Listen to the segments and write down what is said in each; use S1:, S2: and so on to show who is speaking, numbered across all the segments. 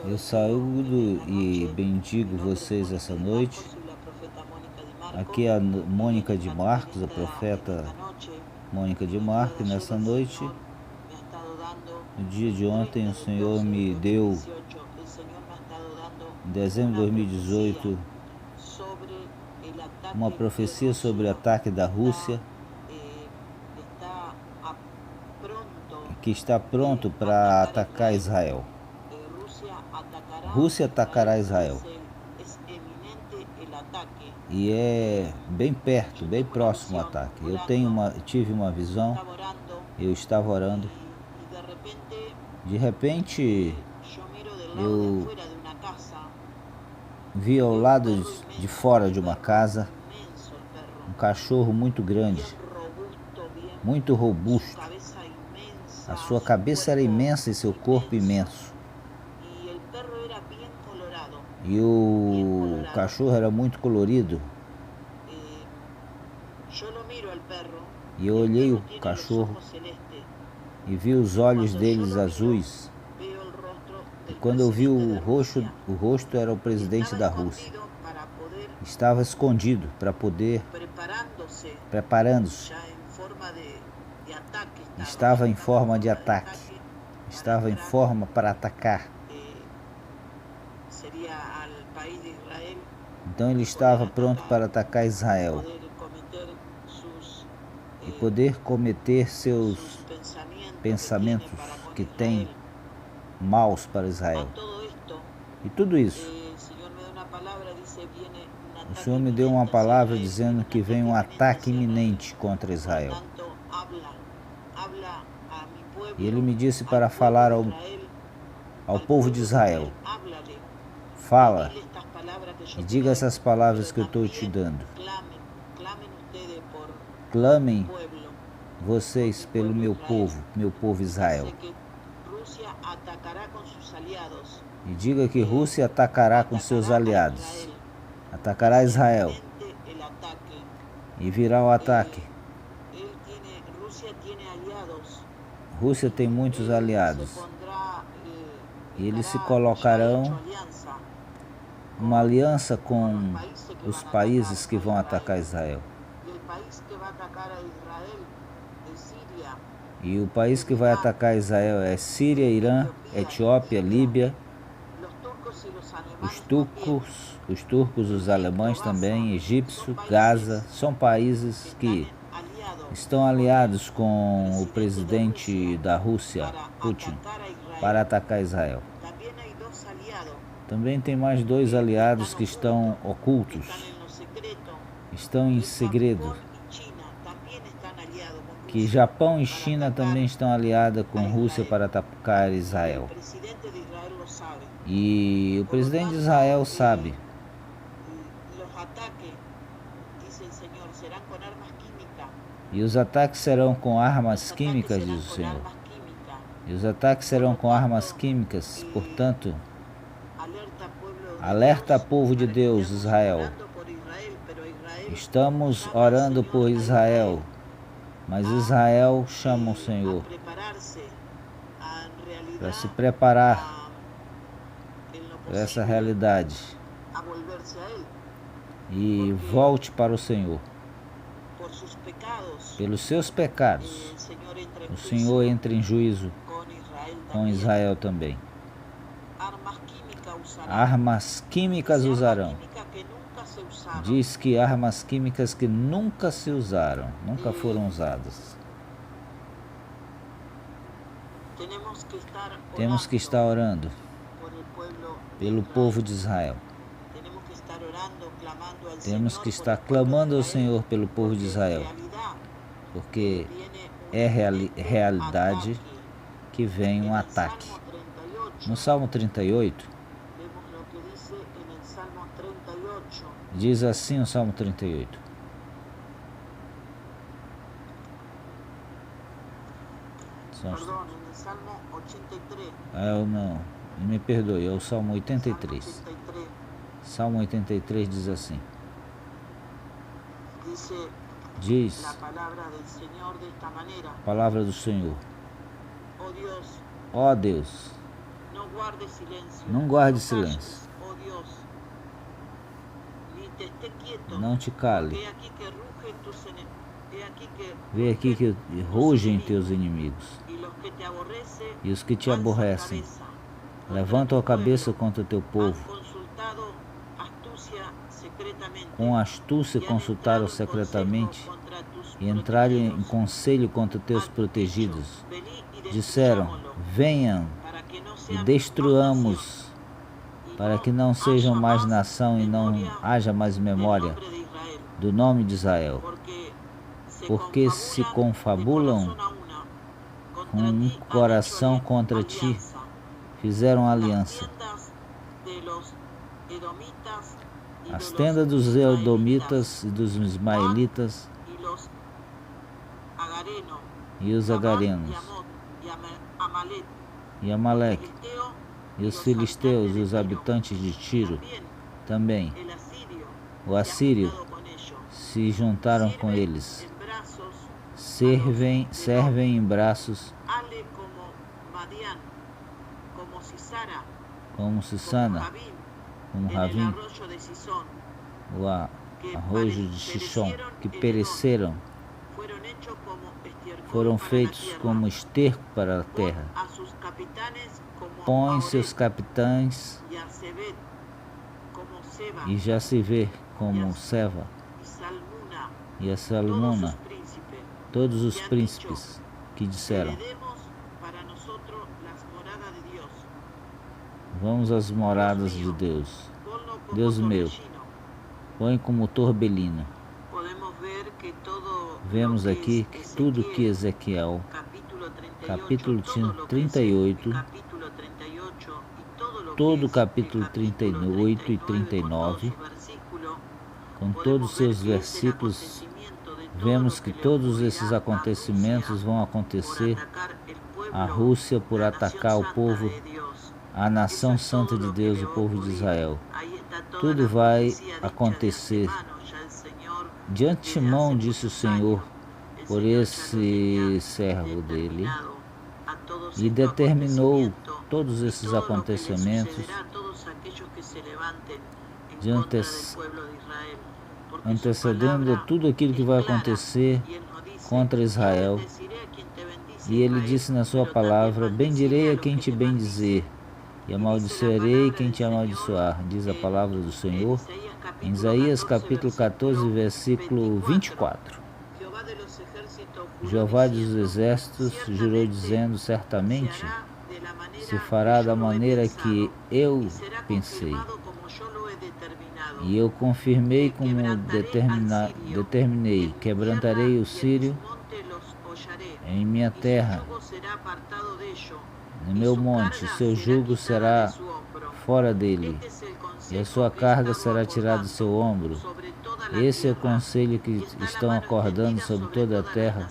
S1: Eu saúdo e bendigo vocês essa noite. Aqui é a Mônica de Marcos, a profeta Mônica de Marcos. Nessa noite, no dia de ontem, o Senhor me deu, em dezembro de 2018, uma profecia sobre o ataque da Rússia, que está pronto para atacar Israel. Rússia atacará Israel. E é bem perto, bem próximo o ataque. Eu tive uma visão, eu estava orando. De repente, eu vi ao lado de fora de uma casa um cachorro muito grande, muito robusto. A sua cabeça era imensa e seu corpo imenso. E o cachorro era muito colorido. E eu olhei o cachorro e vi os olhos deles azuis. E quando eu vi o rosto era o presidente da Rússia. Estava escondido para poder, preparando-se. Estava em forma de ataque. Estava em forma para atacar. Então ele estava pronto para atacar Israel e poder cometer seus pensamentos que têm maus para Israel. E tudo isso, o Senhor me deu uma palavra dizendo que vem um ataque iminente contra Israel. E ele me disse para falar ao povo de Israel: fala e diga essas palavras que eu estou te dando. Clamem vocês pelo meu povo Israel. E diga que Rússia atacará com seus aliados. Atacará Israel. E virá o ataque. Rússia tem muitos aliados. E eles se colocarão uma aliança com os países que vão atacar Israel. E o país que vai atacar Israel é Síria, Irã, Etiópia, Líbia, os turcos, os alemães também, egípcio, Gaza, são países que estão aliados com o presidente da Rússia, Putin, para atacar Israel. Também tem mais dois aliados que estão ocultos, estão em segredo, que Japão e China também estão aliadas com Rússia para atacar Israel. E o presidente de Israel sabe. E os ataques serão com armas químicas, diz o Senhor. E os ataques serão com armas químicas, portanto, alerta povo de Deus, Israel. Estamos orando por Israel, mas Israel chama o Senhor para se preparar para essa realidade e volte para o Senhor. Pelos seus pecados, o Senhor entra em juízo com Israel também. Armas químicas usarão. Diz que armas químicas que nunca se usaram, nunca foram usadas. Temos que estar orando pelo povo de Israel. Temos que estar clamando ao Senhor pelo povo de Israel, porque é realidade que vem um ataque. No Salmo 38, diz assim o Salmo 38. Não, me perdoe, é o Salmo 83. Salmo 83 diz assim. Diz a palavra do Senhor: ó Deus, Não guarde silêncio. Não te cale. Vê aqui que rugem teus inimigos. E os que te aborrecem levantam a cabeça contra teu povo. Com astúcia consultaram secretamente e entraram em conselho contra teus protegidos. Disseram: venham e destruamos, para que não sejam mais nação e não haja mais memória do nome de Israel. Porque se confabulam com um coração contra ti, fizeram aliança. As tendas dos Edomitas e dos Ismaelitas e os agarenos e Amaleque e os filisteus e os habitantes de Tiro também, o assírio, se juntaram com eles. Servem em braços como Sisana, como Ravim, o arrojo de Shishon, que pereceram, foram feitos como esterco para a terra. Põe seus capitães e já se vê como Seva e a Salmuna, todos os príncipes que disseram: vamos às moradas de Deus. Deus meu, põe como torbelino. Vemos aqui que tudo que Ezequiel, capítulo 38, todo o capítulo 38 e 39, com todos os seus versículos, vemos que todos esses acontecimentos vão acontecer. A Rússia por atacar o povo, a nação santa de Deus, o povo de Israel. Tudo vai acontecer. De antemão, disse o Senhor, por esse servo dele, e determinou todos esses acontecimentos, antecedendo tudo aquilo que vai acontecer contra Israel. E ele disse na sua palavra: bendirei a quem te bendizer, e amaldiçoarei quem te amaldiçoar, diz a palavra do Senhor, em Isaías capítulo 14, versículo 24. Jeová dos exércitos jurou dizendo: certamente se fará da maneira que eu pensei. E eu confirmei como determinei, quebrantarei o sírio em minha terra, no meu monte, seu jugo será fora dele, e a sua carga será tirada do seu ombro. Esse é o conselho que estão acordando sobre toda a terra,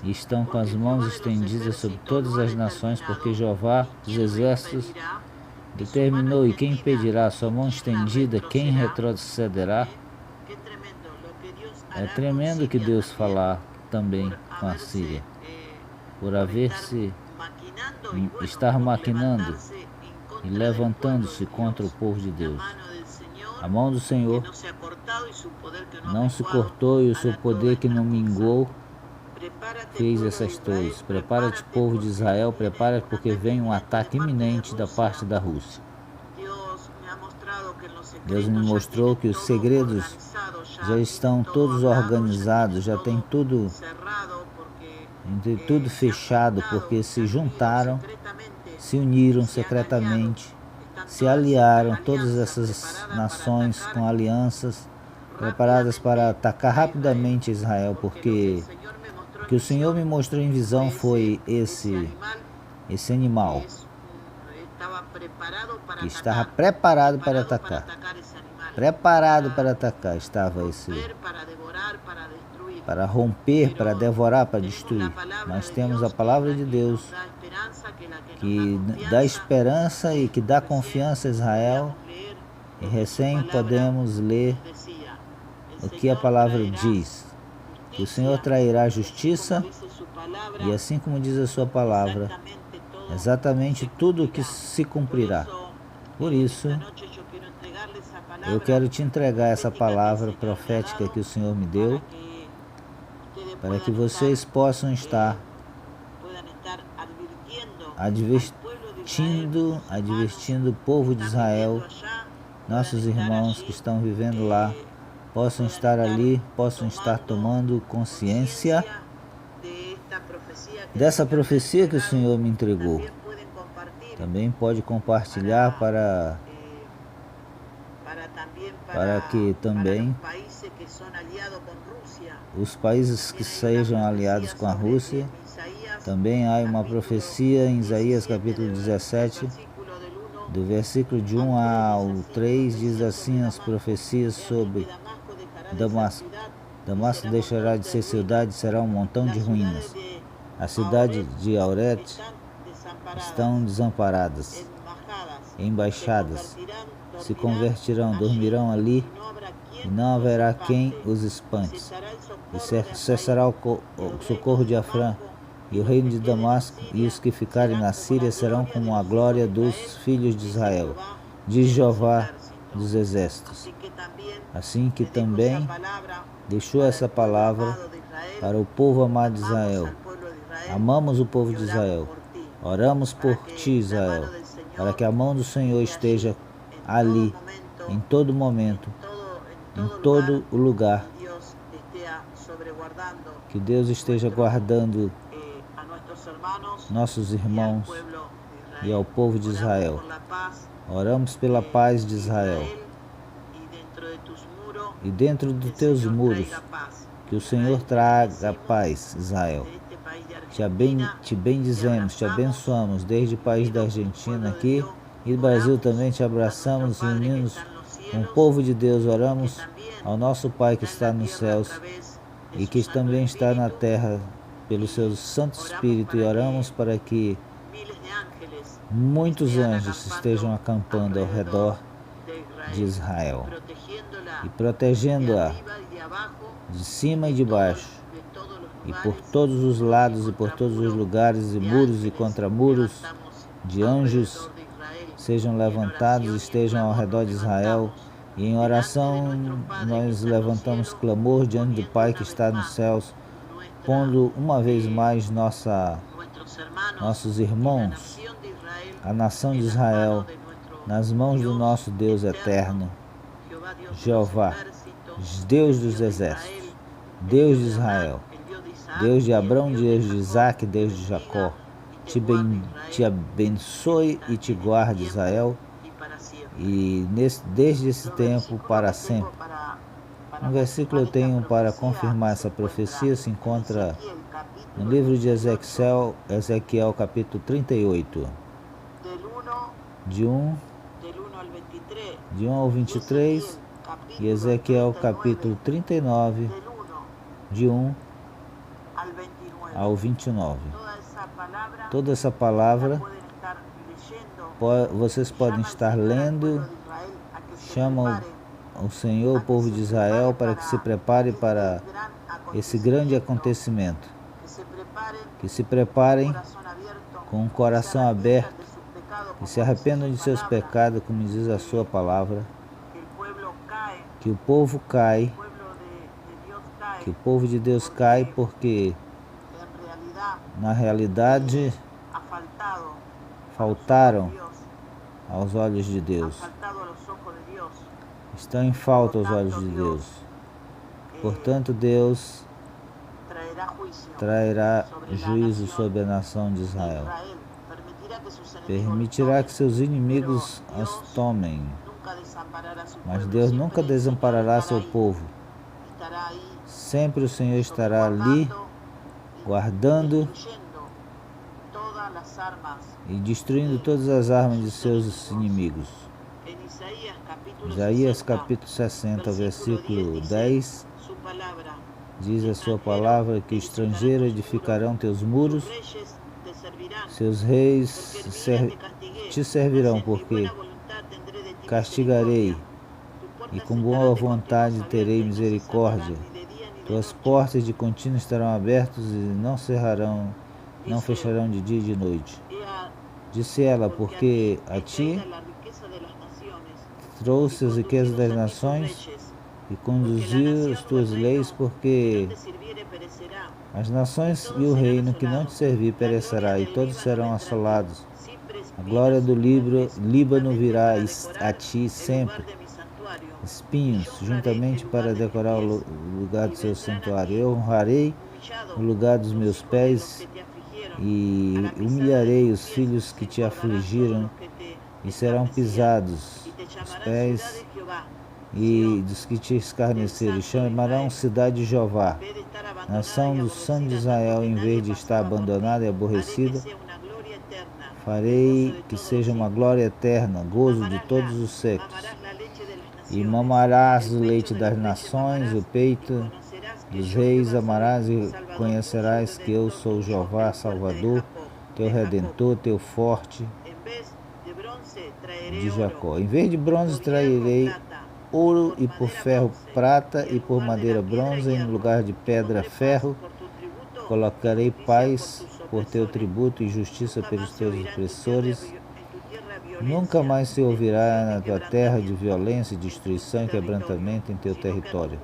S1: e estão com as mãos estendidas sobre todas as nações, porque Jeová dos exércitos determinou, e quem impedirá? Sua mão estendida, quem retrocederá? É tremendo que Deus falar também com a Síria, por estar maquinando e levantando-se contra o povo de Deus. A mão do Senhor não se cortou e o seu poder que não minguou fez essas torres. Prepara-te, povo de Israel, prepara-te, porque vem um ataque iminente da parte da Rússia. Deus me mostrou que os segredos já estão todos organizados, já tem tudo fechado, porque se juntaram, se uniram secretamente, se aliaram, todas essas nações com alianças preparadas para atacar rapidamente Israel, porque o que o Senhor me mostrou em visão foi esse animal que estava preparado para atacar. Preparado para atacar estava esse, para romper, para devorar, para destruir. Nós temos a palavra de Deus que dá esperança e que dá confiança a Israel, e recém podemos ler o que a palavra diz, que o Senhor trairá justiça, e assim como diz a sua palavra, exatamente tudo o que se cumprirá. Por isso, eu quero te entregar essa palavra profética que o Senhor me deu, para que vocês possam estar advertindo o povo de Israel, nossos irmãos que estão vivendo lá, possam estar ali, possam estar tomando consciência dessa profecia que o Senhor me entregou. Também pode compartilhar para que também os países que sejam aliados com a Rússia. Também há uma profecia em Isaías capítulo 17, do versículo de 1 ao 3, diz assim as profecias sobre Damasco. Damasco deixará de ser cidade, será um montão de ruínas. A cidade de Auret estão desamparadas, embaixadas, se converterão, dormirão ali, e não haverá quem os espante. E cessará o socorro de Afrã, e o reino de Damasco, e os que ficarem na Síria serão como a glória dos filhos de Israel, diz Jeová dos exércitos. Assim que também deixou essa palavra para o povo amado de Israel. Amamos o povo de Israel. Oramos por ti, Israel, para que a mão do Senhor esteja ali, em todo momento, em todo o lugar. Que Deus esteja guardando nossos irmãos e ao povo de Israel. Oramos pela paz de Israel. E dentro dos teus muros, que o Senhor traga paz, Israel. Te bendizemos, te abençoamos, desde o país da Argentina aqui e do Brasil também te abraçamos, reunimos com o povo de Deus, oramos ao nosso Pai que está nos céus e que também está na terra pelo seu Santo Espírito, e oramos para que muitos anjos estejam acampando ao redor de Israel e protegendo-a de cima e de baixo, e por todos os lados e por todos os lugares, e muros e contramuros de anjos sejam levantados, estejam ao redor de Israel. E em oração nós levantamos clamor diante do Pai que está nos céus, pondo uma vez mais nossos irmãos, a nação de Israel, nas mãos do nosso Deus eterno, Jeová, Deus dos exércitos, Deus de Israel, Deus de Abraão, Deus de Isaac, Deus de Jacó. Te abençoe e te guarde, Israel, e desde esse tempo para sempre. Um versículo eu tenho para confirmar essa profecia, se encontra no livro de Ezequiel capítulo 38, de 1 ao 23, e Ezequiel capítulo 39, de 1 ao 29. Toda essa palavra vocês podem estar lendo. Chama o Senhor, o povo de Israel, para que se prepare para esse grande acontecimento. Que se preparem com um coração aberto, que se arrependam de seus pecados, como diz a sua palavra. Que o povo cai, que o povo de Deus cai, porque na realidade faltaram aos olhos de Deus. Estão em falta aos olhos de Deus. Portanto, Deus trairá juízo sobre a nação de Israel. Permitirá que seus inimigos as tomem. Mas Deus nunca desamparará seu povo. Sempre o Senhor estará ali, guardando e destruindo todas as armas de seus inimigos. Isaías capítulo 60, versículo 10, diz a sua palavra que estrangeiros edificarão teus muros, seus reis te servirão, porque castigarei e com boa vontade terei misericórdia. Tuas portas de contínuo estarão abertas e não fecharão de dia e de noite. Disse ela, porque a ti trouxe as riquezas das nações e conduziu as tuas leis, porque as nações e o reino que não te servir perecerá, e todos serão assolados. A glória do Líbano virá a ti sempre, espinhos, juntamente para decorar o lugar do seu santuário. Eu honrarei o lugar dos meus pés e humilharei os filhos que te afligiram, e serão pisados os pés e dos que te escarneceram, e chamarão cidade de Jeová, nação do Santo de Israel, em vez de estar abandonada e aborrecida. Farei que seja uma glória eterna, gozo de todos os séculos. E mamarás o leite das nações, o peito dos reis amarás, e conhecerás que eu sou Jeová, Salvador, teu Redentor, teu forte de Jacó. Em vez de bronze trairei ouro, e por ferro prata, e por madeira bronze, em lugar de pedra ferro. Colocarei paz por teu tributo e justiça pelos teus opressores. Nunca mais se ouvirá na tua terra de violência, destruição e quebrantamento em teu território.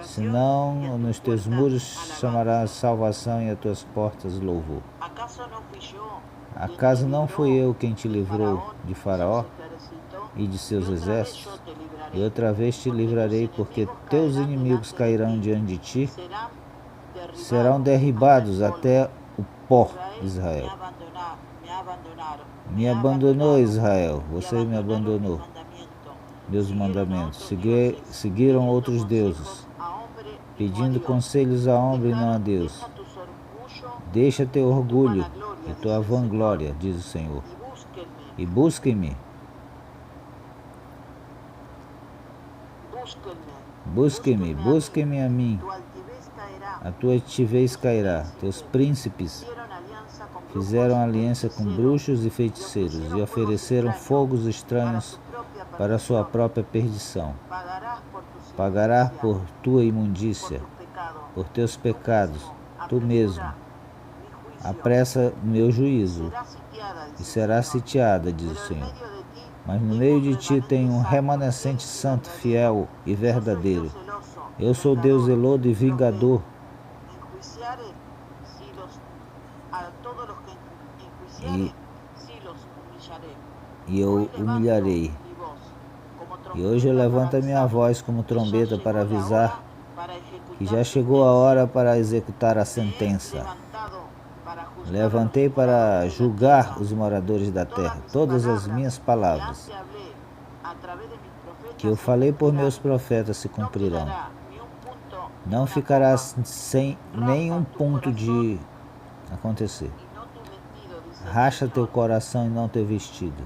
S1: Senão nos teus muros chamarás salvação e às tuas portas louvor. Acaso não fui eu quem te livrou de Faraó e de seus exércitos? E outra vez te livrarei, porque teus inimigos cairão diante de ti, serão derribados até o pó, Israel. Me abandonou, Israel, você me abandonou, meus mandamentos. Seguiram outros deuses, pedindo conselhos a homem e não a Deus. Deixa teu orgulho e tua vanglória, diz o Senhor, e busquem-me. Busquem-me a mim. A tua altivez cairá. Teus príncipes fizeram aliança com bruxos e feiticeiros e ofereceram fogos estranhos para a sua própria perdição. Pagarás por tua imundícia, por teus pecados, tu mesmo. Apressa o meu juízo e será sitiada, diz o Senhor. Mas no meio de ti tem um remanescente santo, fiel e verdadeiro. Eu sou Deus zeloso e vingador. E eu humilharei. E hoje eu levanto a minha voz como trombeta para avisar que já chegou a hora para executar a sentença. Levantei para julgar os moradores da terra. Todas as minhas palavras que eu falei por meus profetas se cumprirão. Não ficará sem nenhum ponto de acontecer. Racha teu coração e não teu vestido,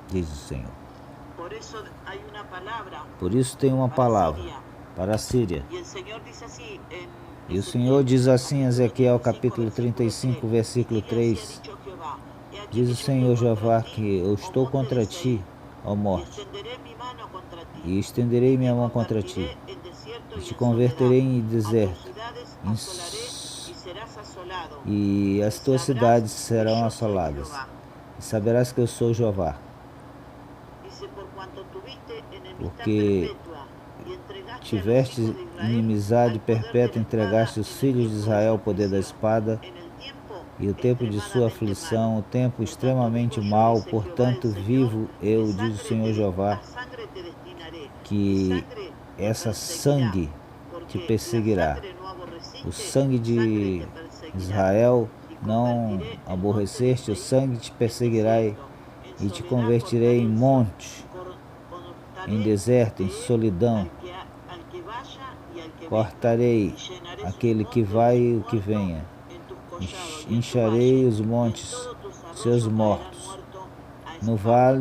S1: diz o Senhor. Por isso tem uma palavra para a Síria. E o Senhor diz assim em Ezequiel capítulo 35, versículo 3. Diz o Senhor Jeová que eu estou contra ti, ó morte, e estenderei minha mão contra ti, e te converterei em deserto, e as tuas cidades serão assoladas, e saberás que eu sou Jeová, porque tiveste inimizade perpétua, entregaste os filhos de Israel ao poder da espada, e o tempo de sua aflição, o tempo extremamente mau, portanto vivo eu, diz o Senhor Jeová, que essa sangue te perseguirá. O sangue de Israel não aborreceste, o sangue te perseguirá e te convertirei em monte, em deserto, em solidão. Cortarei aquele que vai e o que venha. Incharei os montes, seus mortos. No vale